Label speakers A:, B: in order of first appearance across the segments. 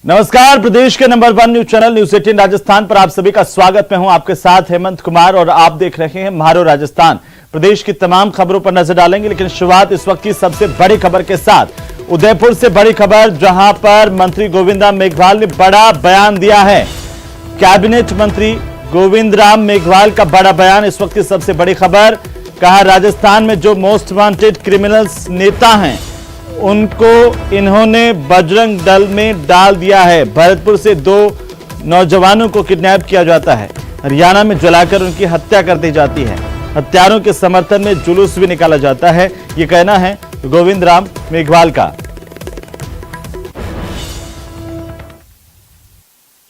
A: नमस्कार, प्रदेश के number 1 news channel news 18 Rajasthan पर आप सभी का स्वागत। मैं हूं आपके साथ हेमंत कुमार और आप देख रहे हैं म्हारो राजस्थान। प्रदेश की तमाम खबरों पर नजर डालेंगे, लेकिन शुरुआत इस वक्त की सबसे बड़ी खबर के साथ। उदयपुर से बड़ी खबर, जहां पर मंत्री गोविंद राम मेघवाल ने बड़ा बयान दिया है। कैबिनेट मंत्री गोविंद राम मेघवाल का बड़ा बयान इस वक्त की सबसे बड़ी खबर। कहा, राजस्थान में जो मोस्ट वांटेड क्रिमिनल्स नेता हैं उनको इन्होंने बजरंग दल में डाल दिया है। भरतपुर से 2 नौजवानों को किडनैप किया जाता है, हरियाणा में जलाकर उनकी हत्या कर दी जाती है। हत्यारों के समर्थन में जुलूस भी निकाला जाता है, ये कहना है गोविंद राम मेघवाल का।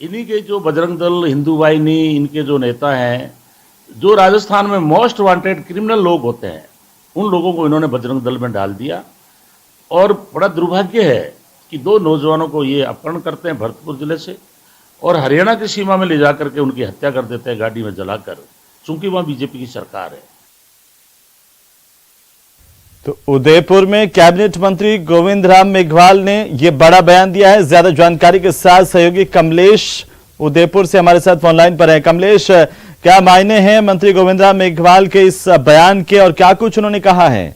B: इन्हीं के जो बजरंग दल, हिंदू वाहिनी, इनके जो नेता हैं, जो राजस्थान में मोस्ट वांटेड क्रिमिनल लोग होते हैं, उन लोगों को इन्होंने बजरंग दल में डाल दिया। और बड़ा दुर्भाग्य है कि 2 नौजवानों को ये अपहरण करते हैं भरतपुर जिले से और हरियाणा की सीमा में ले जाकर के उनकी हत्या कर देते हैं गाड़ी में जलाकर, चूंकि वहां बीजेपी की सरकार है।
A: तो उदयपुर में कैबिनेट मंत्री गोविंद राम मेघवाल ने यह बड़ा बयान दिया है। ज्यादा जानकारी के साथ सहयोगी कमलेश उदयपुर से हमारे साथ फोनलाइन पर है। कमलेश, क्या मायने हैं मंत्री गोविंद राम मेघवाल के इस बयान के और क्या कुछ उन्होंने कहा है?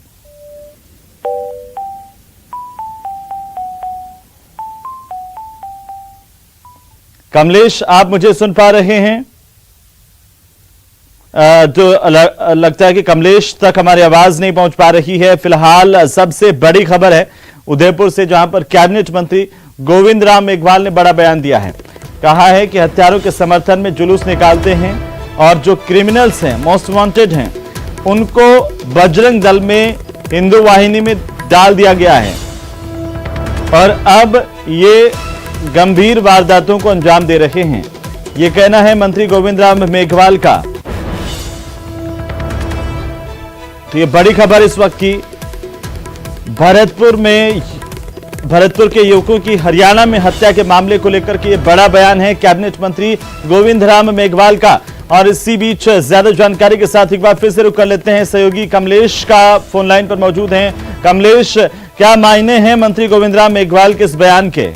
A: कमलेश, आप मुझे सुन पा रहे हैं? तो लगता है कि कमलेश तक हमारी आवाज नहीं पहुंच पा रही है। फिलहाल सबसे बड़ी खबर है उदयपुर से, जहां पर कैबिनेट मंत्री गोविंद राम मेघवाल ने बड़ा बयान दिया है। कहा है कि हत्यारों के समर्थन में जुलूस निकालते हैं और जो क्रिमिनल्स हैं, मोस्ट वांटेड हैं, उनको बजरंग दल में, हिंदू वाहिनी में डाल दिया गया है और अब ये गंभीर वारदातों को अंजाम दे रहे हैं, ये कहना है मंत्री गोविंद राम मेघवाल का। तो ये बड़ी खबर इस वक्त की। भरतपुर के युवकों की हरियाणा में हत्या के मामले को लेकर के ये बड़ा बयान है कैबिनेट मंत्री गोविंद राम मेघवाल का। और इसी बीच ज्यादा जानकारी के साथ एक बार फिर से रुक कर लेते हैं, सहयोगी कमलेश का फोन लाइन पर मौजूद हैं। कमलेश, क्या मायने हैं मंत्री गोविंद राम मेघवाल के इस बयान के?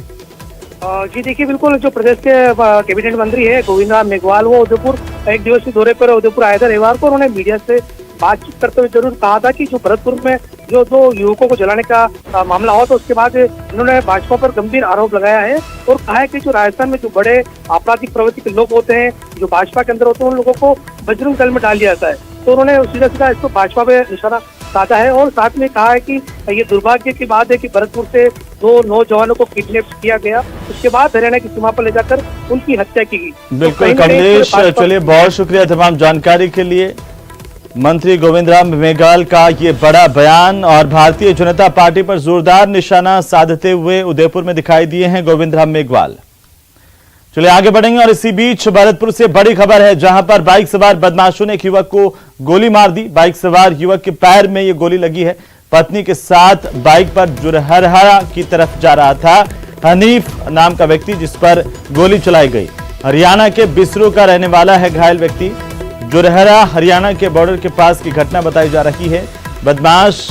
C: जी देखिए, बिल्कुल जो प्रदेश के कैबिनेट मंत्री है गोविंद राम मेघवाल, वो उदयपुर एक दिवसीय दौरे पर उदयपुर आए थे रविवार को। उन्होंने मीडिया से बातचीत करते हुए जरूर कहा था कि जो भरतपुर में जो 2 युवकों को जलाने का मामला हुआ, तो उसके बाद इन्होंने भाजपा पर गंभीर आरोप लगाया है और कहा है कि जो राजस्थान में जो बड़े आपराधिक प्रवृत्ति के लोग होते हैं, जो भाजपा के अंदर होते हैं, उन लोगों को बजरंग दल में डाल दिया जाता है। तो उन्होंने सीधा सीधा इसको भाजपा पे निशाना साधा है और साथ में कहा है कि ये दुर्भाग्य की बात है कि भरतपुर से 2 नौजवानों को किडनैप किया गया, उसके बाद हरियाणा की सीमा पर ले जाकर उनकी हत्या की गई।
A: बिल्कुल कमलेश, चलिए बहुत शुक्रिया तमाम जानकारी के लिए। मंत्री गोविंद राम मेघवाल का ये बड़ा बयान और भारतीय जनता पार्टी पर जोरदार निशाना साधते हुए उदयपुर में दिखाई दिए हैं गोविंद राम मेघवाल। चलिए आगे बढ़ेंगे और इसी बीच भरतपुर से बड़ी खबर है, जहां पर बाइक सवार बदमाशों ने एक युवक को गोली मार दी। बाइक सवार युवक के पैर में ये गोली लगी है। पत्नी के साथ बाइक पर जुरहरा की तरफ जा रहा था हनीफ नाम का व्यक्ति, जिस पर गोली चलाई गई। हरियाणा के बिसरू का रहने वाला है घायल व्यक्ति। जुरहरा हरियाणा के बॉर्डर के पास की घटना बताई जा रही है। बदमाश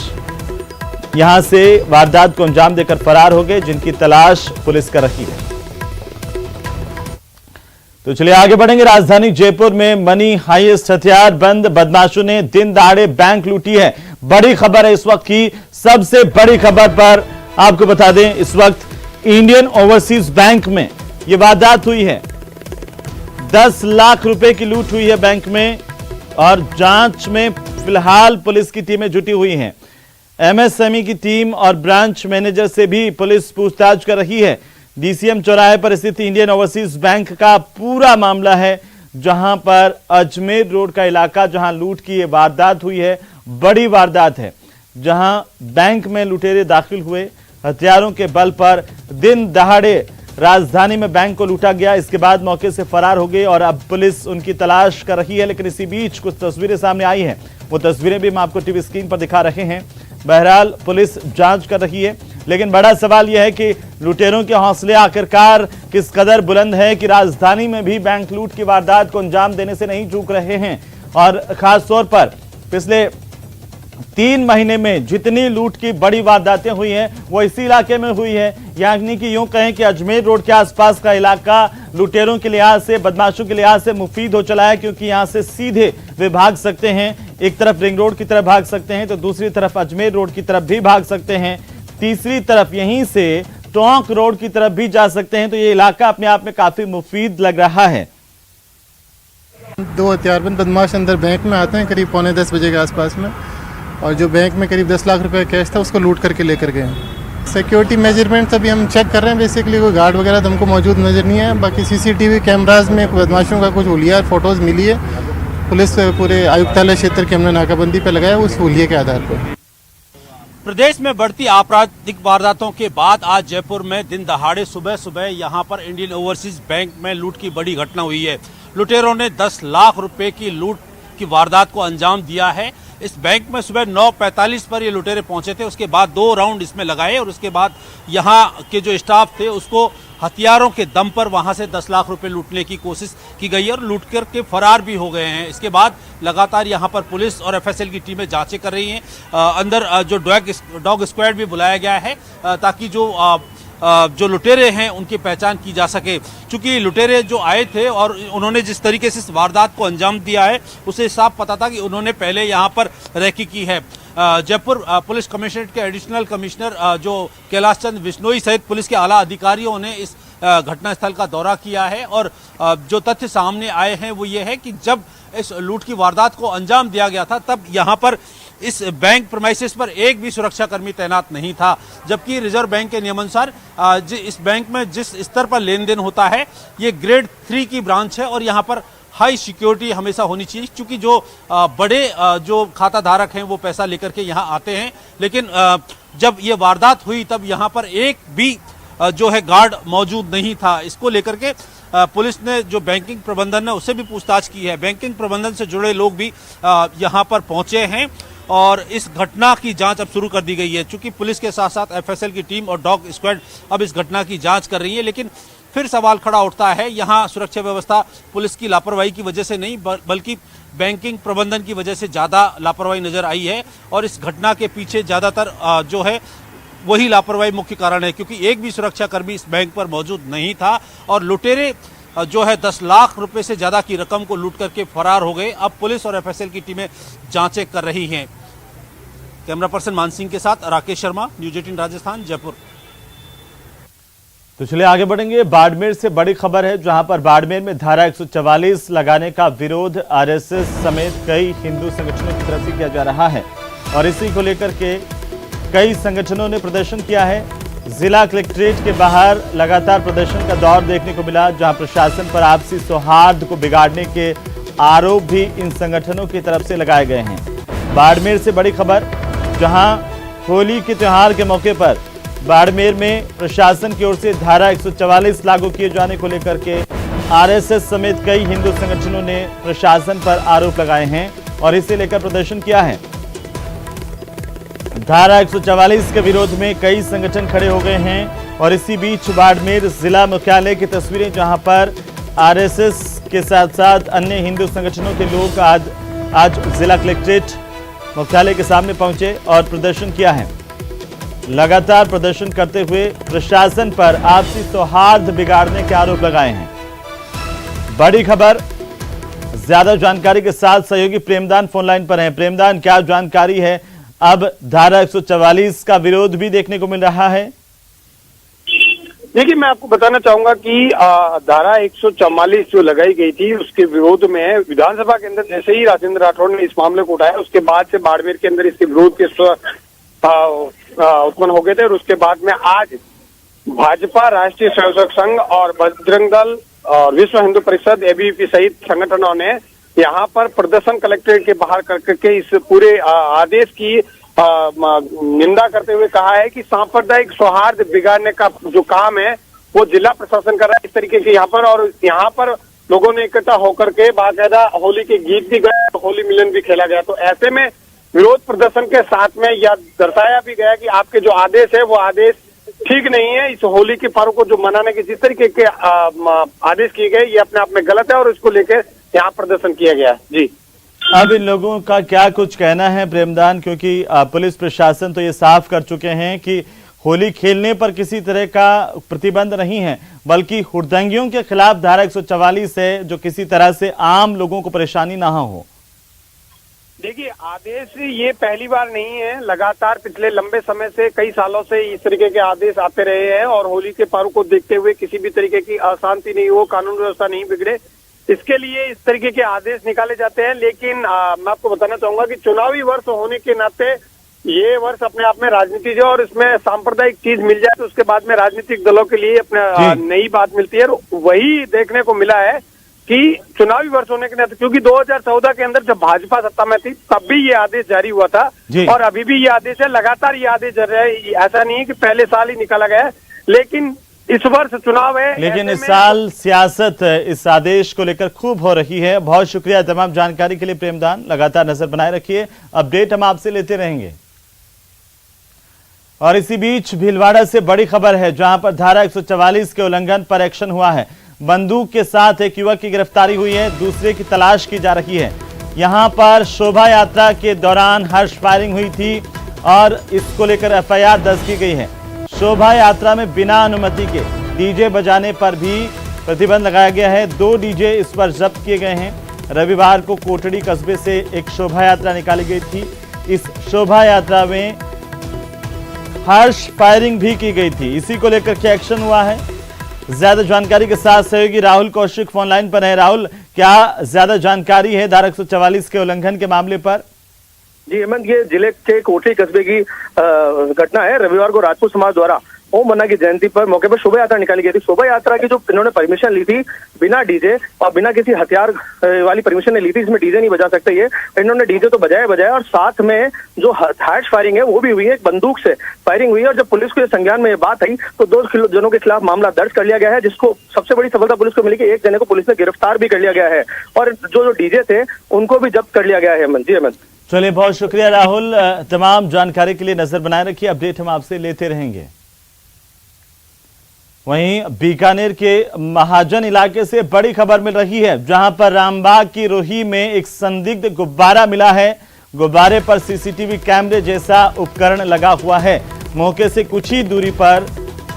A: यहां से वारदात को अंजाम देकर फरार हो गए, जिनकी तलाश पुलिस कर रही है। तो चलिए आगे बढ़ेंगे। राजधानी जयपुर में मनी हाईएस्ट हथियार बंद बदमाशों ने दिन दहाड़े बैंक लूटी है। बड़ी खबर है इस वक्त की। सबसे बड़ी खबर पर आपको बता दें, इस वक्त इंडियन ओवरसीज बैंक में यह वारदात हुई है। 10 लाख रुपए की लूट हुई है बैंक में और जांच में फिलहाल पुलिस की टीमें जुटी हुई हैं। एमएसएमई की टीम और ब्रांच मैनेजर से भी पुलिस पूछताछ कर रही है। डीसीएम चौराहे पर स्थित इंडियन ओवरसीज बैंक का पूरा मामला है, जहां पर अजमेर रोड का इलाका, जहां लूट की ये वारदात हुई है। बड़ी वारदात है, जहां बैंक में लुटेरे दाखिल हुए। हथियारों के बल पर दिन दहाड़े राजधानी में बैंक को लूटा गया। इसके बाद मौके से फरार हो गए और अब पुलिस उनकी तलाश कर रही है। लेकिन इसी बीच कुछ तस्वीरें सामने आई हैं, वो तस्वीरें भी हम आपको टीवी स्क्रीन पर दिखा रहे हैं। बहरहाल पुलिस जांच कर रही है, लेकिन बड़ा सवाल यह है कि लुटेरों के हौसले आखिरकार किस कदर बुलंद है कि राजधानी में भी बैंक लूट की वारदात को अंजाम देने से नहीं चूक रहे हैं। और खास तौर पर पिछले 3 महीने में जितनी लूट की बड़ी वारदातें हुई हैं वो इसी इलाके में हुई है। यानी कि यूं कहें कि अजमेर रोड के आसपास का इलाका लुटेरों के लिहाज से, बदमाशों के लिहाज से मुफीद हो चला है, क्योंकि यहां से सीधे वे भाग सकते हैं। एक तरफ रिंग रोड की तरफ भाग सकते हैं तो दूसरी तरफ अजमेर रोड की तरफ भी भाग सकते हैं, तीसरी तरफ यहीं से टोंक रोड की तरफ भी जा सकते हैं। तो ये इलाका अपने आप में काफी मुफीद लग रहा है।
D: 2 हथियारबंद बदमाश अंदर बैंक में आते हैं करीब 9:45 बजे के आसपास में, और जो बैंक में करीब 10 लाख रुपए कैश था उसको लूट करके लेकर गए। सिक्योरिटी मेजरमेंट्स अभी हम चेक कर रहे हैं। बेसिकली कोई गार्ड वगैरह तो हमको मौजूद नज़र नहीं है। बाकी सीसीटीवी कैमराज में बदमाशों का कुछ हुलिया फोटोज मिली है। पुलिस पूरे आयुक्तालय क्षेत्र की हमने नाकाबंदी पे लगाया उस हुलिये के आधार पर।
E: प्रदेश में बढ़ती आपराधिक वारदातों के बाद आज जयपुर में दिन दहाड़े सुबह सुबह यहां पर इंडियन ओवरसीज बैंक में लूट की बड़ी घटना हुई है। लुटेरों ने 10 लाख रुपए की लूट की वारदात को अंजाम दिया है। इस बैंक में सुबह 9:45 पर ये लुटेरे पहुंचे थे। उसके बाद 2 राउंड इसमें लगाए और उसके बाद यहां के जो स्टाफ थे उसको हथियारों के दम पर वहां से 10 लाख रुपए लूटने की कोशिश की गई है और लूट करके फरार भी हो गए हैं। इसके बाद लगातार यहां पर पुलिस और एफएसएल की टीमें जांचें कर रही हैं। अंदर जो डॉग स्क्वाड भी बुलाया गया है ताकि जो लुटेरे हैं उनकी पहचान की जा सके। चूंकि लुटेरे जो आए थे और उन्होंने जिस तरीके से इस वारदात को अंजाम दिया है उसे साफ पता था कि उन्होंने पहले यहां पर रैकी की है। जयपुर पुलिस कमिश्नरेट के एडिशनल कमिश्नर जो कैलाश चंद बिश्नोई सहित पुलिस के आला अधिकारियों ने इस घटनास्थल का दौरा किया है और जो तथ्य सामने आए हैं वो ये है कि जब इस लूट की वारदात को अंजाम दिया गया था तब यहाँ पर इस बैंक प्रेमाइसेस पर एक भी सुरक्षाकर्मी तैनात नहीं था, जबकि रिजर्व बैंक के नियमानुसार इस बैंक में जिस स्तर पर लेन देन होता है ये ग्रेड 3 की ब्रांच है और यहाँ पर हाई सिक्योरिटी हमेशा होनी चाहिए, क्योंकि जो बड़े जो खाता धारक हैं वो पैसा लेकर के यहाँ आते हैं। लेकिन जब ये वारदात हुई तब यहाँ पर एक भी जो है गार्ड मौजूद नहीं था। इसको लेकर के पुलिस ने जो बैंकिंग प्रबंधन है उससे भी पूछताछ की है। बैंकिंग प्रबंधन से जुड़े लोग भी यहाँ पर पहुंचे हैं और इस घटना की जांच अब शुरू कर दी गई है। चूंकि पुलिस के साथ साथ एफएसएल की टीम और डॉग स्क्वाड अब इस घटना की जांच कर रही है, लेकिन फिर सवाल खड़ा उठता है यहाँ सुरक्षा व्यवस्था पुलिस की लापरवाही की वजह से नहीं बल्कि बैंकिंग प्रबंधन की वजह से ज़्यादा लापरवाही नजर आई है और इस घटना के पीछे ज़्यादातर जो है वही लापरवाही मुख्य कारण है, क्योंकि एक भी सुरक्षाकर्मी इस बैंक पर मौजूद नहीं था और लुटेरे जो है 10 लाख रुपए से ज्यादा की रकम को लूट करके फरार हो गए। अब पुलिस और एफएसएल की टीमें जांचें कर रही हैं। कैमरा पर्सन मान सिंह के साथ राकेश शर्मा, न्यूज 18 राजस्थान, जयपुर।
A: तो चलिए आगे बढ़ेंगे। बाड़मेर से बड़ी खबर है, जहां पर बाड़मेर में धारा 144 लगाने का विरोध आरएसएस समेत कई हिंदू संगठनों की तरफ से किया जा रहा है और इसी को लेकर के कई संगठनों ने प्रदर्शन किया है। जिला कलेक्ट्रेट के बाहर लगातार प्रदर्शन का दौर देखने को मिला, जहां प्रशासन पर आपसी सौहार्द को बिगाड़ने के आरोप भी इन संगठनों की तरफ से लगाए गए हैं। बाड़मेर से बड़ी खबर, जहां होली के त्योहार के मौके पर बाड़मेर में प्रशासन की ओर से धारा 144 लागू किए जाने को लेकर के आरएसएस समेत कई हिंदू संगठनों ने प्रशासन पर आरोप लगाए हैं और इसे लेकर प्रदर्शन किया है। धारा 144 के विरोध में कई संगठन खड़े हो गए हैं और इसी बीच बाड़मेर जिला मुख्यालय की तस्वीरें, जहां पर आरएसएस के साथ साथ अन्य हिंदू संगठनों के लोग आज जिला कलेक्ट्रेट मुख्यालय के सामने पहुंचे और प्रदर्शन किया है। लगातार प्रदर्शन करते हुए प्रशासन पर आपसी सौहार्द बिगाड़ने के आरोप लगाए हैं। बड़ी खबर, ज्यादा जानकारी के साथ सहयोगी प्रेमदान फोनलाइन पर हैं। प्रेमदान, क्या जानकारी है? अब धारा 144 का विरोध भी देखने को मिल रहा है।
F: देखिए, मैं आपको बताना चाहूंगा कि धारा 144 जो लगाई गई थी उसके विरोध में विधानसभा के अंदर जैसे ही राजेंद्र राठौड़ ने इस मामले को उठाया उसके बाद से बाड़मेर के अंदर इसके विरोध के उत्पन्न हो गए थे और उसके बाद में आज भाजपा, राष्ट्रीय स्वयंसेवक संघ और बजरंग दल और विश्व हिंदू परिषद एबीवीपी सहित संगठनों ने यहाँ पर प्रदर्शन कलेक्ट्रेट के बाहर करके इस पूरे आदेश की निंदा करते हुए कहा है कि सांप्रदायिक सौहार्द बिगाड़ने का जो काम है वो जिला प्रशासन कर रहा है इस तरीके से यहाँ पर। और यहाँ पर लोगों ने इकट्ठा होकर के बाकायदा होली के गीत भी गए, होली मिलन भी खेला गया। तो ऐसे में विरोध प्रदर्शन के साथ में यह दर्शाया भी गया कि आपके जो आदेश है वो आदेश ठीक नहीं है। इस होली के पर्व को जो मनाने के जिस तरीके के आदेश किए गए ये अपने आप में गलत है और इसको लेकर यहाँ प्रदर्शन किया गया। जी
A: अब इन लोगों का क्या कुछ कहना है प्रेमदान, क्योंकि पुलिस प्रशासन तो ये साफ कर चुके हैं कि होली खेलने पर किसी तरह का प्रतिबंध नहीं है, बल्कि हुड़दंगियों के खिलाफ धारा 144 है, जो किसी तरह से आम लोगों को परेशानी ना हो।
F: देखिए, आदेश ये पहली बार नहीं है, लगातार पिछले लंबे समय से, कई सालों से इस तरीके के आदेश आते रहे हैं और होली के पर्व को देखते हुए किसी भी तरीके की अशांति नहीं हो, कानून व्यवस्था नहीं बिगड़े, इसके लिए इस तरीके के आदेश निकाले जाते हैं। लेकिन मैं आपको बताना चाहूंगा कि चुनावी वर्ष होने के नाते ये वर्ष अपने आप में राजनीति है और इसमें सांप्रदायिक चीज मिल जाए तो उसके बाद में राजनीतिक दलों के लिए अपने नई बात मिलती है। वही देखने को मिला है कि चुनावी वर्ष होने के नाते, क्योंकि 2014 के अंदर जब भाजपा सत्ता में थी तब भी ये आदेश जारी हुआ था और अभी भी ये आदेश है, लगातार ये आदेश जारी है। ऐसा नहीं है कि पहले साल ही निकाला गया है, लेकिन इस वर्ष चुनाव है,
A: लेकिन इस साल सियासत इस आदेश को लेकर खूब हो रही है। बहुत शुक्रिया तमाम जानकारी के लिए प्रेमदान, लगातार नजर बनाए रखिए, अपडेट हम आपसे लेते रहेंगे। और इसी बीच भीलवाड़ा से बड़ी खबर है, जहां पर धारा 144 के उल्लंघन पर एक्शन हुआ है। बंदूक के साथ एक युवक की गिरफ्तारी हुई है, दूसरे की तलाश की जा रही है। यहां पर शोभा यात्रा के दौरान हर्ष फायरिंग हुई थी और इसको लेकर FIR दर्ज की गई है। शोभा यात्रा में बिना अनुमति के डीजे बजाने पर भी प्रतिबंध लगाया गया है। 2 डीजे इस पर जब्त किए गए हैं। रविवार को कोटड़ी कस्बे से एक शोभा यात्रा निकाली गई थी। इस शोभा यात्रा में हर्ष फायरिंग भी की गई थी। इसी को लेकर क्या एक्शन हुआ है, ज्यादा जानकारी के साथ सहयोगी राहुल कौशिक फोन लाइन पर है। राहुल, क्या ज्यादा जानकारी है धारा 144 के उल्लंघन के मामले पर?
G: जी हेमंत, ये जिले के कोटड़ी कस्बे की घटना है। रविवार को राजपूत समाज द्वारा ओम मन्ना की जयंती पर मौके पर शोभा यात्रा निकाली गई थी। शोभा यात्रा की जो इन्होंने परमिशन ली थी, बिना डीजे और बिना किसी हथियार वाली परमिशन ने ली थी, इसमें डीजे नहीं बजा सकते ये। इन्होंने डीजे तो बजाया और साथ में जो हर्ष फायरिंग है वो भी हुई है, एक बंदूक से फायरिंग हुई है। और जब पुलिस को संज्ञान में ये बात आई तो 2 जनों के खिलाफ मामला दर्ज कर लिया गया है, जिसको सबसे बड़ी सफलता पुलिस को मिली कि 1 जने को पुलिस ने गिरफ्तार भी कर लिया गया है और जो डीजे थे उनको भी जब्त कर लिया गया है। हेमंत जी, हेमंत।
A: चलिए, बहुत शुक्रिया राहुल, तमाम जानकारी के लिए नजर बनाए रखिए, अपडेट हम आपसे लेते रहेंगे। वहीं बीकानेर के महाजन इलाके से बड़ी खबर मिल रही है, जहां पर रामबाग की रोही में एक संदिग्ध गुब्बारा मिला है। गुब्बारे पर CCTV कैमरे जैसा उपकरण लगा हुआ है। मौके से कुछ ही दूरी पर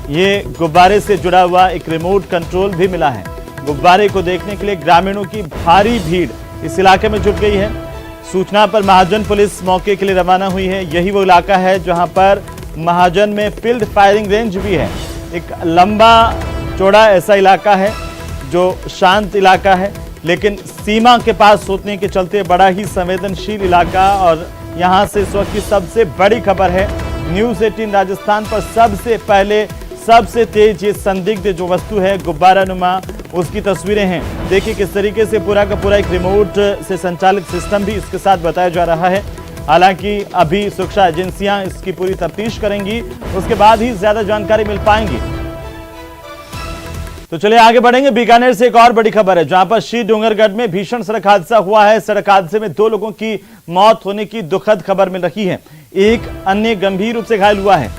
A: ये गुब्बारे से जुड़ा हुआ एक रिमोट कंट्रोल भी मिला है। गुब्बारे को देखने के लिए ग्रामीणों की भारी भीड़ इस इलाके में जुट गई है। सूचना पर महाजन पुलिस मौके के लिए रवाना हुई है। यही वो इलाका है जहां पर महाजन में फील्ड फायरिंग रेंज भी है। एक लंबा चौड़ा ऐसा इलाका है जो शांत इलाका है, लेकिन सीमा के पास होने के चलते बड़ा ही संवेदनशील इलाका। और यहां से इस वक्त की सबसे बड़ी खबर है, न्यूज़ 18 राजस्थान पर सबसे पहले सबसे तेज ये संदिग्ध जो वस्तु है गुब्बारा नुमा, उसकी तस्वीरें हैं। देखिए किस तरीके से पूरा का पूरा एक रिमोट से संचालित सिस्टम भी इसके साथ बताया जा रहा है। हालांकि अभी सुरक्षा एजेंसियां इसकी पूरी तफ्तीश करेंगी, उसके बाद ही ज्यादा जानकारी मिल पाएंगी। तो चलिए आगे बढ़ेंगे। बीकानेर से एक और बड़ी खबर है, जहां पर श्री डोंगरगढ़ में भीषण सड़क हादसा हुआ है। सड़क हादसे में 2 लोगों की मौत होने की दुखद खबर मिल रही है, एक अन्य गंभीर रूप से घायल हुआ है।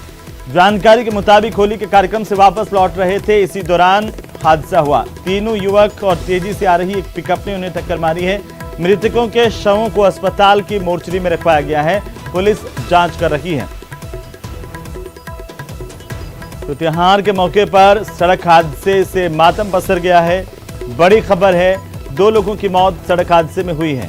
A: जानकारी के मुताबिक होली के कार्यक्रम से वापस लौट रहे थे, इसी दौरान हादसा हुआ। तीनों युवक और तेजी से आ रही एक पिकअप ने उन्हें टक्कर मारी है। मृतकों के शवों को अस्पताल की मोर्चरी में रखवाया गया है, पुलिस जांच कर रही है। तो त्योहार के मौके पर सड़क हादसे से मातम पसर गया है। बड़ी खबर है, 2 लोगों की मौत सड़क हादसे में हुई है।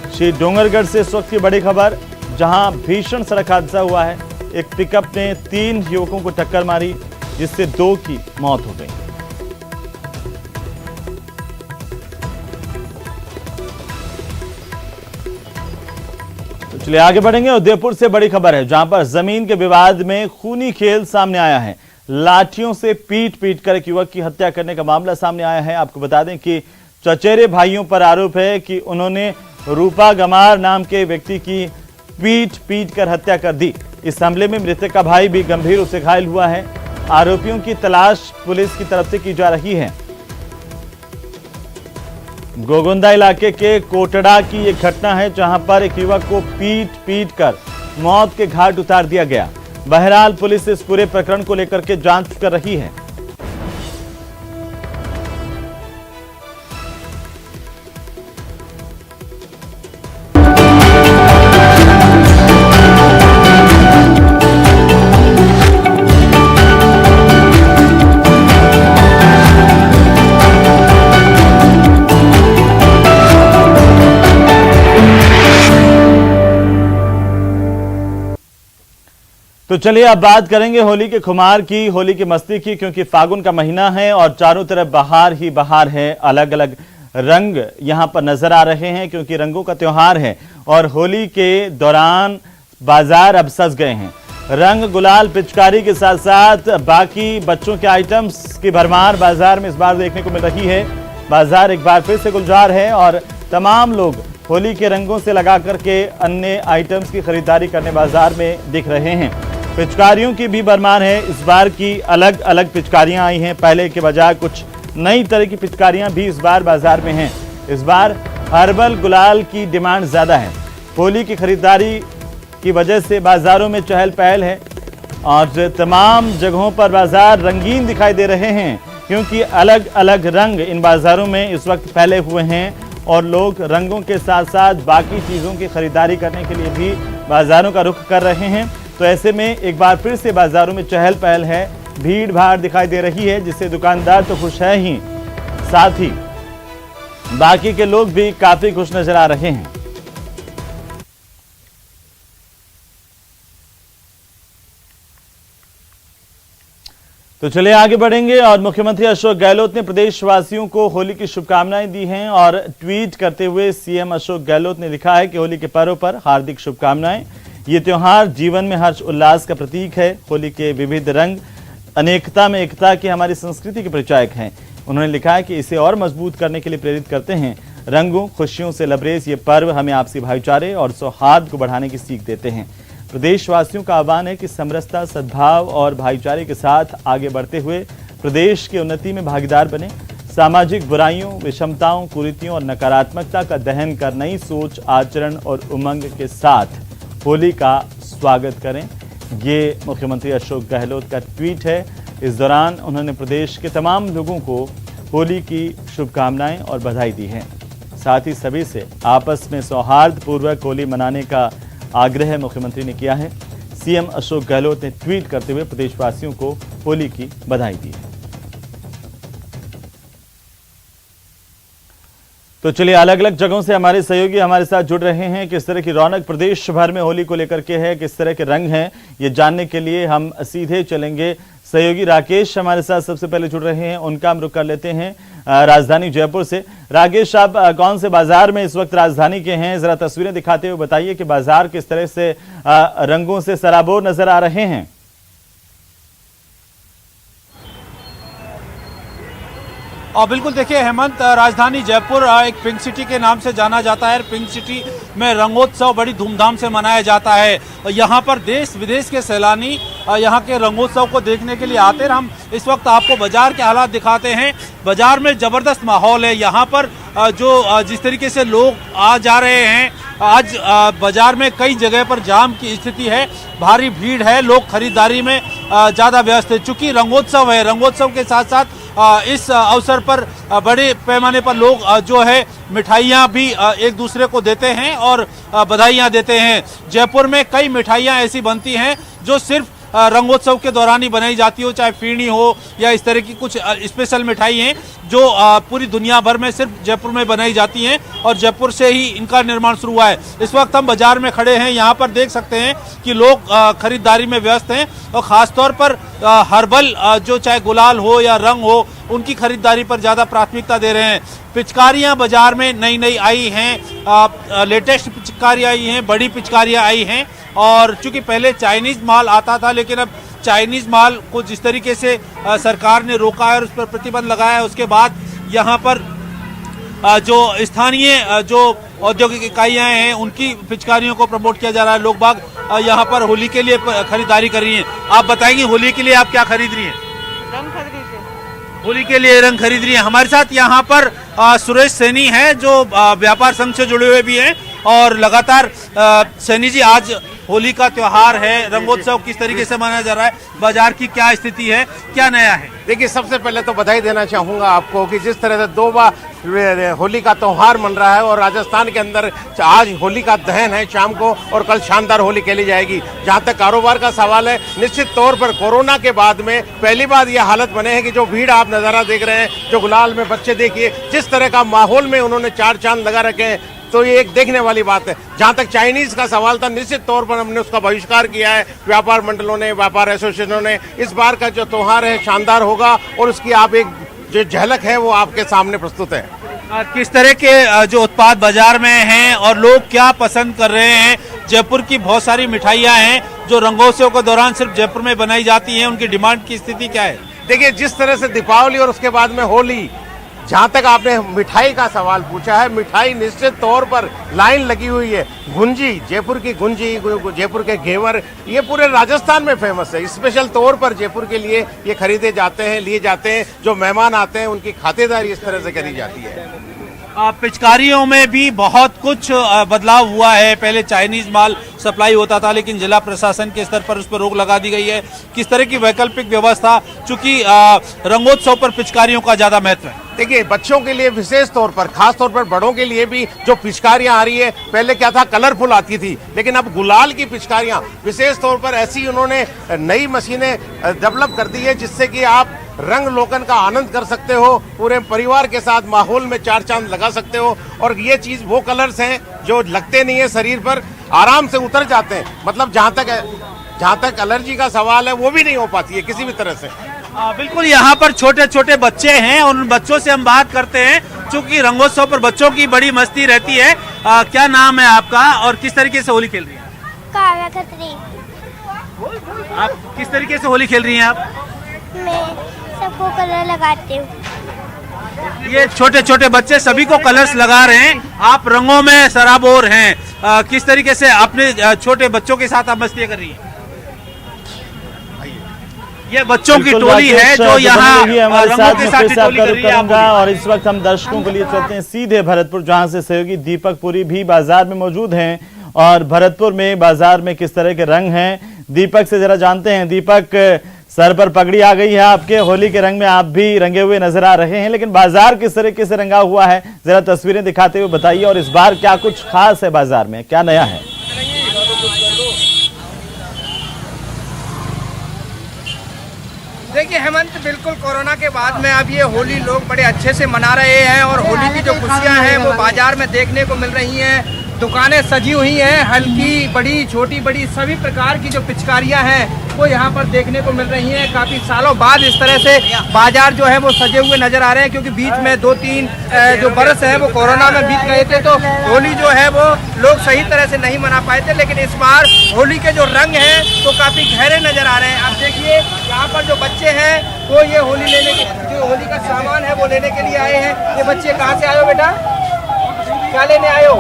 A: श्री डोंगरगढ़ से इस वक्त की बड़ी खबर, जहां भीषण सड़क हादसा हुआ है। एक पिकअप ने 3 युवकों को टक्कर मारी, जिससे 2 की मौत हो गई। चलिए आगे बढ़ेंगे। उदयपुर से बड़ी खबर है, जहां पर जमीन के विवाद में खूनी खेल सामने आया है। लाठियों से पीट कर एक युवक की हत्या करने का मामला सामने आया है। आपको बता दें कि चचेरे भाइयों पर आरोप है कि उन्होंने रूपा गमार नाम के व्यक्ति की पीट कर हत्या कर दी। इस हमले में मृतक का भाई भी गंभीर रूप से घायल हुआ है। आरोपियों की तलाश पुलिस की तरफ से की जा रही है। गोगुंदा इलाके के कोटड़ा की एक घटना है, जहां पर एक युवक को पीट कर मौत के घाट उतार दिया गया। बहरहाल पुलिस इस पूरे प्रकरण को लेकर के जांच कर रही है। तो चलिए अब बात करेंगे होली के खुमार की, होली की मस्ती की, क्योंकि फागुन का महीना है और चारों तरफ बहार ही बहार है। अलग अलग रंग यहां पर नजर आ रहे हैं क्योंकि रंगों का त्योहार है और होली के दौरान बाजार अब सज गए हैं। रंग, गुलाल, पिचकारी के साथ साथ बाकी बच्चों के आइटम्स की भरमार बाजार में इस बार देखने को मिल रही है। बाजार एक बार फिर से गुलजार है और तमाम लोग होली के रंगों से लगा करके अन्य आइटम्स की खरीदारी करने बाजार में दिख रहे हैं। पिचकारियों की भी भरमार है। इस बार की अलग अलग पिचकारियां आई हैं। पहले के बजाय कुछ नई तरह की पिचकारियां भी इस बार बाजार में हैं। इस बार हर्बल गुलाल की डिमांड ज्यादा है। होली की खरीदारी की वजह से बाजारों में चहल पहल है और तमाम जगहों पर बाजार रंगीन दिखाई दे रहे हैं क्योंकि अलग अलग रंग इन बाजारों में इस वक्त फैले हुए हैं और लोग रंगों के साथ साथ बाकी चीज़ों की खरीदारी करने के लिए भी बाजारों का रुख कर रहे हैं। तो ऐसे में एक बार फिर से बाजारों में चहल पहल है, भीड़ भाड़ दिखाई दे रही है, जिससे दुकानदार तो खुश है ही, साथ ही बाकी के लोग भी काफी खुश नजर आ रहे हैं। तो चलिए आगे बढ़ेंगे और मुख्यमंत्री अशोक गहलोत ने प्रदेशवासियों को होली की शुभकामनाएं दी हैं और ट्वीट करते हुए सीएम अशोक गहलोत ने लिखा है कि होली के पर्व पर हार्दिक शुभकामनाएं। ये त्योहार जीवन में हर्ष उल्लास का प्रतीक है। होली के विविध रंग अनेकता में एकता की हमारी संस्कृति के परिचायक हैं। उन्होंने लिखा है कि इसे और मजबूत करने के लिए प्रेरित करते हैं। रंगों, खुशियों से लबरेज ये पर्व हमें आपसी भाईचारे और सौहार्द को बढ़ाने की सीख देते हैं। प्रदेशवासियों का आह्वान है कि समरसता, सद्भाव और भाईचारे के साथ आगे बढ़ते हुए प्रदेश की उन्नति में भागीदार बने। सामाजिक बुराइयों, विषमताओं, कुरीतियों और नकारात्मकता का दहन कर नई सोच, आचरण और उमंग के साथ होली का स्वागत करें। ये मुख्यमंत्री अशोक गहलोत का ट्वीट है। इस दौरान उन्होंने प्रदेश के तमाम लोगों को होली की शुभकामनाएं और बधाई दी है। साथ ही सभी से आपस में सौहार्दपूर्वक होली मनाने का आग्रह मुख्यमंत्री ने किया है। सीएम अशोक गहलोत ने ट्वीट करते हुए प्रदेशवासियों को होली की बधाई दी है। तो चलिए अलग अलग जगहों से हमारे सहयोगी हमारे साथ जुड़ रहे हैं। किस तरह की रौनक प्रदेश भर में होली को लेकर के है, किस तरह के रंग हैं, ये जानने के लिए हम सीधे चलेंगे। सहयोगी राकेश हमारे साथ सबसे पहले जुड़ रहे हैं, उनका हम रुख कर लेते हैं राजधानी जयपुर से। राकेश, आप कौन से बाजार में इस वक्त राजधानी के हैं, जरा तस्वीरें दिखाते हुए बताइए कि बाजार किस तरह से रंगों से सराबोर नजर आ रहे हैं।
E: और बिल्कुल देखिए हेमंत, राजधानी जयपुर एक पिंक सिटी के नाम से जाना जाता है। पिंक सिटी में रंगोत्सव बड़ी धूमधाम से मनाया जाता है। यहाँ पर देश विदेश के सैलानी यहाँ के रंगोत्सव को देखने के लिए आते हैं। हम इस वक्त आपको बाजार के हालात दिखाते हैं। बाजार में ज़बरदस्त माहौल है। यहाँ पर जो जिस तरीके से लोग आ जा रहे हैं, आज बाजार में कई जगह पर जाम की स्थिति है, भारी भीड़ है, लोग खरीदारी में ज़्यादा व्यस्त है। चूँकि रंगोत्सव है, रंगोत्सव के साथ साथ इस अवसर पर बड़े पैमाने पर लोग जो है मिठाइयाँ भी एक दूसरे को देते हैं और बधाइयाँ देते हैं। जयपुर में कई मिठाइयाँ ऐसी बनती हैं जो सिर्फ रंगोत्सव के दौरान ही बनाई जाती हो, चाहे फीणी हो या इस तरह की कुछ स्पेशल मिठाई हैं जो पूरी दुनिया भर में सिर्फ जयपुर में बनाई जाती हैं और जयपुर से ही इनका निर्माण शुरू हुआ है। इस वक्त हम बाजार में खड़े हैं। यहाँ पर देख सकते हैं कि लोग खरीदारी में व्यस्त हैं और ख़ासतौर पर हर्बल जो चाहे गुलाल हो या रंग हो, उनकी खरीदारी पर ज़्यादा प्राथमिकता दे रहे हैं। पिचकारियाँ बाजार में नई नई आई हैं, लेटेस्ट पिचकारियाँ आई हैं, बड़ी पिचकारियाँ आई हैं। और चूंकि पहले चाइनीज़ माल आता था, लेकिन अब चाइनीज़ माल को जिस तरीके से सरकार ने रोका है और उस पर प्रतिबंध लगाया है, उसके बाद यहाँ पर जो स्थानीय जो औद्योगिक इकाइयाँ हैं उनकी पिचकारियों को प्रमोट किया जा रहा है। लोग बाग यहाँ पर होली के लिए खरीदारी कर रही हैं। आप बताएंगे होली के लिए आप क्या खरीद रही हैं?
H: रंग खरीद रही है।
E: होली के लिए रंग खरीद रही हैं। हमारे साथ यहाँ पर सुरेश सैनी हैं जो व्यापार संघ से जुड़े हुए भी हैं और लगातार सैनी जी, आज होली का त्योहार है, रंगोत्सव किस तरीके से मनाया जा रहा है, बाजार की क्या स्थिति है, क्या नया है?
I: देखिए, सबसे पहले तो बधाई देना चाहूँगा आपको कि जिस तरह से 2 बार होली का त्यौहार मन रहा है और राजस्थान के अंदर आज होली का दहन है शाम को और कल शानदार होली खेली जाएगी। जहाँ तक कारोबार का सवाल है, निश्चित तौर पर कोरोना के बाद में पहली बार ये हालत बने हैं कि जो भीड़ आप नज़ारा देख रहे हैं, जो गुलाल में बच्चे देखिए, जिस तरह का माहौल में उन्होंने 4 चांद लगा रखे हैं, तो ये एक देखने वाली बात है। जहां तक चाइनीज का सवाल था, निश्चित तौर पर हमने उसका बहिष्कार किया है। व्यापार मंडलों ने, व्यापार एसोसिएशनों ने, इस बार का जो त्योहार है शानदार होगा और उसकी आप एक जो झलक है वो आपके सामने प्रस्तुत है।
E: किस तरह के जो उत्पाद बाजार में हैं और लोग क्या पसंद कर रहे हैं? जयपुर की बहुत सारी मिठाइयां हैं जो रंगोत्सव के दौरान सिर्फ जयपुर में बनाई जाती हैं, उनकी डिमांड की स्थिति क्या है?
I: देखिए, जिस तरह से दीपावली और उसके बाद में होली, जहां तक आपने मिठाई का सवाल पूछा है, मिठाई निश्चित तौर पर लाइन लगी हुई है। गुंजी, जयपुर की गुंजी, जयपुर के घेवर, ये पूरे राजस्थान में फेमस है। स्पेशल तौर पर जयपुर के लिए ये खरीदे जाते हैं, लिए जाते हैं। जो मेहमान आते हैं उनकी खातिरदारी इस तरह से करी जाती है।
E: पिचकारियों में भी बहुत कुछ बदलाव हुआ है। पहले चाइनीज माल सप्लाई होता था, लेकिन जिला प्रशासन के स्तर पर उस पर रोक लगा दी गई है। किस तरह की वैकल्पिक व्यवस्था, चूंकि रंगोत्सव पर पिचकारियों का ज्यादा महत्व है?
I: देखिए, बच्चों के लिए विशेष तौर पर, खास तौर पर बड़ों के लिए भी जो पिचकारियां आ रही है, पहले क्या था कलरफुल आती थी, लेकिन अब गुलाल की पिचकारियां विशेष तौर पर ऐसी उन्होंने नई मशीनें डेवलप कर दी है जिससे कि आप रंग लोकन का आनंद कर सकते हो, पूरे परिवार के साथ माहौल में चार चांद लगा सकते हो। और ये चीज वो कलर्स हैं जो लगते नहीं है शरीर पर, आराम से उतर जाते हैं। मतलब जहां तक एलर्जी का सवाल है वो भी नहीं हो पाती है किसी भी तरह से।
E: बिल्कुल, यहाँ पर छोटे छोटे बच्चे हैं और उन बच्चों से हम बात करते हैं, चूंकि रंगोत्सव पर बच्चों की बड़ी मस्ती रहती है। क्या नाम है आपका और किस तरीके से होली खेल रही है?
J: काव्या खत्री।
E: आप किस तरीके से होली खेल रही हैं? आप?
J: मैं सबको कलर लगाती हूँ।
E: ये छोटे छोटे बच्चे सभी को कलर्स लगा रहे हैं, आप रंगों में सराबोर हैं। किस तरीके से अपने छोटे बच्चों के साथ आप मस्ती कर रही हैं? ये बच्चों की टोली है जो यहाँ
A: हमारे साथ में फिर से आपका रुख करूंगा। और इस वक्त हम दर्शकों के लिए चलते हैं सीधे भरतपुर, जहां से सहयोगी दीपक पुरी भी बाजार में मौजूद हैं। और भरतपुर में बाजार में किस तरह के रंग हैं, दीपक से जरा जानते हैं। दीपक, सर पर पगड़ी आ गई है आपके, होली के रंग में आप भी रंगे हुए नजर आ रहे हैं, लेकिन बाजार किस तरीके से रंगा हुआ है, जरा तस्वीरें दिखाते हुए बताइए। और इस बार क्या कुछ खास है बाजार में, क्या नया है?
K: देखिए हेमंत, बिल्कुल कोरोना के बाद में अब ये होली लोग बड़े अच्छे से मना रहे हैं और होली की जो खुशियां हैं वो बाजार में देखने को मिल रही हैं। दुकानें सजी हुई हैं, हल्की बड़ी छोटी बड़ी सभी प्रकार की जो पिचकारियां हैं वो यहाँ पर देखने को मिल रही हैं। काफी सालों बाद इस तरह से बाजार जो है वो सजे हुए नजर आ रहे हैं, क्योंकि बीच में 2-3 जो बरस है वो कोरोना में बीत गए थे, तो होली जो है वो लोग सही तरह से नहीं मना पाए थे। लेकिन इस बार होली के जो रंग हैं वो काफी गहरे नजर आ रहे हैं। आप देखिए यहाँ पर जो बच्चे हैं वो ये होली लेने के, जो होली का सामान है वो लेने के लिए आए हैं। ये बच्चे कहाँ से आए हो बेटा, क्या लेने आए हो?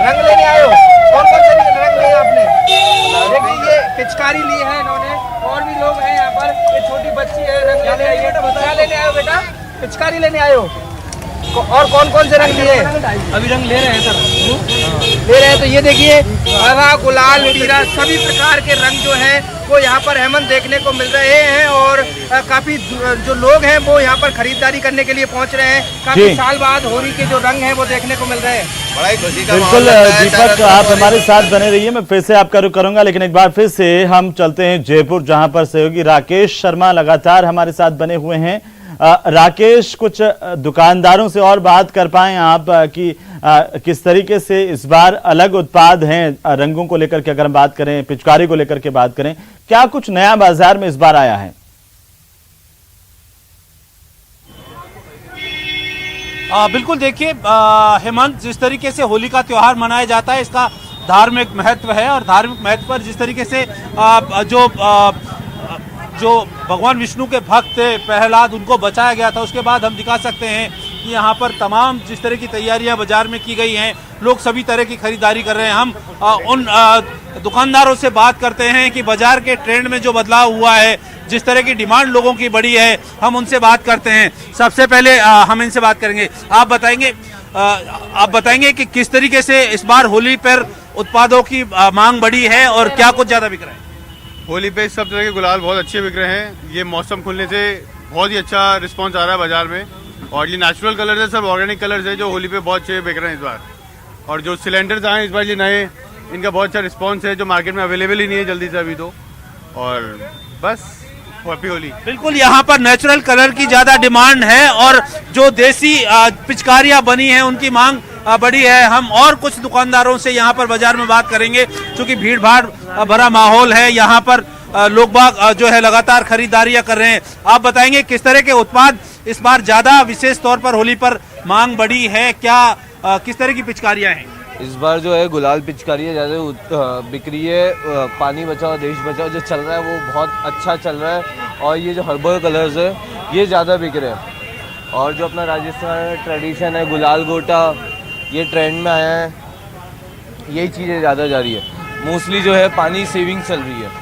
K: रंग लेने आए हो? कौन कौन से रंग लिए आपने? देखिए ये पिचकारी ली है इन्होंने, और भी लोग हैं यहाँ पर। ये छोटी बच्ची है, रंग लेने आई है। क्या लेने आए हो बेटा? पिचकारी लेने आए हो? और कौन कौन से रंग लिए? अभी रंग ले रहे हैं सर, ले रहे हैं। तो ये देखिए हरा, गुलाल, पीला सभी प्रकार के रंग जो हैं वो यहाँ पर हेमंत देखने को मिल रहे हैं। और काफी जो लोग हैं वो यहाँ पर खरीदारी करने के लिए पहुँच रहे हैं। काफी साल बाद होली के जो रंग हैं वो देखने को मिल रहे हैं। बड़ा ही खुशी का
A: बिल्कुल दीपक, आप हमारे साथ बने रहिए, मैं फिर से आपका रुख करूंगा। लेकिन एक बार फिर से हम चलते हैं जयपुर, जहां पर सहयोगी राकेश शर्मा लगातार हमारे साथ बने हुए हैं। राकेश, कुछ दुकानदारों से और बात कर पाएं आप कि किस तरीके से इस बार अलग उत्पाद हैं रंगों को लेकर के, अगर हम बात करें, पिचकारी को लेकर के बात करें, क्या कुछ नया बाजार में इस बार आया है?
E: बिल्कुल, देखिए हेमंत, जिस तरीके से होली का त्योहार मनाया जाता है इसका धार्मिक महत्व है। और धार्मिक महत्व पर जिस तरीके से जो भगवान विष्णु के भक्त थे प्रहलाद, उनको बचाया गया था, उसके बाद हम दिखा सकते हैं कि यहाँ पर तमाम जिस तरह की तैयारियां बाजार में की गई हैं, लोग सभी तरह की खरीदारी कर रहे हैं। हम उन दुकानदारों से बात करते हैं कि बाजार के ट्रेंड में जो बदलाव हुआ है, जिस तरह की डिमांड लोगों की बढ़ी है, हम उनसे बात करते हैं। सबसे पहले हम इनसे बात करेंगे। आप बताएंगे कि किस तरीके से इस बार होली पर उत्पादों की मांग बढ़ी है और क्या कुछ ज्यादा बिक रहा है?
L: होली पे सब तरह के गुलाल बहुत अच्छे बिक रहे हैं। ये मौसम खुलने से बहुत ही अच्छा रिस्पांस आ रहा है बाजार में। और ये नेचुरल कलर्स है, सब ऑर्गेनिक कलर्स है जो होली पे बहुत अच्छे बिक रहे हैं इस बार। और जो सिलेंडर्स आए इस बार ये नए, इनका बहुत अच्छा रिस्पांस है जो मार्केट में अवेलेबल ही नहीं है जल्दी से अभी तो। और बस हैप्पी होली।
E: बिल्कुल, यहाँ पर नेचुरल कलर की ज्यादा डिमांड है और जो देसी पिचकारियां बनी हैं उनकी मांग बड़ी है। हम और कुछ दुकानदारों से यहाँ पर बाजार में बात करेंगे, क्योंकि भीड़ भाड़ भरा माहौल है। यहाँ पर लोग बाग जो है लगातार खरीदारियां कर रहे हैं। आप बताएंगे किस तरह के उत्पाद इस बार ज्यादा विशेष तौर पर होली पर मांग बढ़ी है, क्या किस तरह की पिचकारियां हैं?
M: इस बार जो है गुलाल पिचकारी है ज़्यादा बिक रही है। पानी बचाओ देश बचाओ जो चल रहा है वो बहुत अच्छा चल रहा है, और ये जो हर्बल कलर्स है ये ज़्यादा बिक रहे हैं। और जो अपना राजस्थान ट्रेडिशन है गुलाल गोटा, ये ट्रेंड में आया है, यही चीज़ें ज़्यादा जा रही है। मोस्टली जो है पानी सेविंग चल रही है।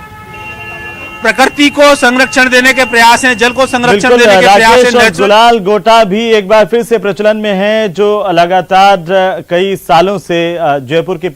E: प्रकृति को संरक्षण देने के प्रयास हैं, जल को संरक्षण देने के प्रयास हैं।
A: गुलाल गोटा भी एक बार फिर से प्रचलन में है, जो लगातार कई सालों से जयपुर की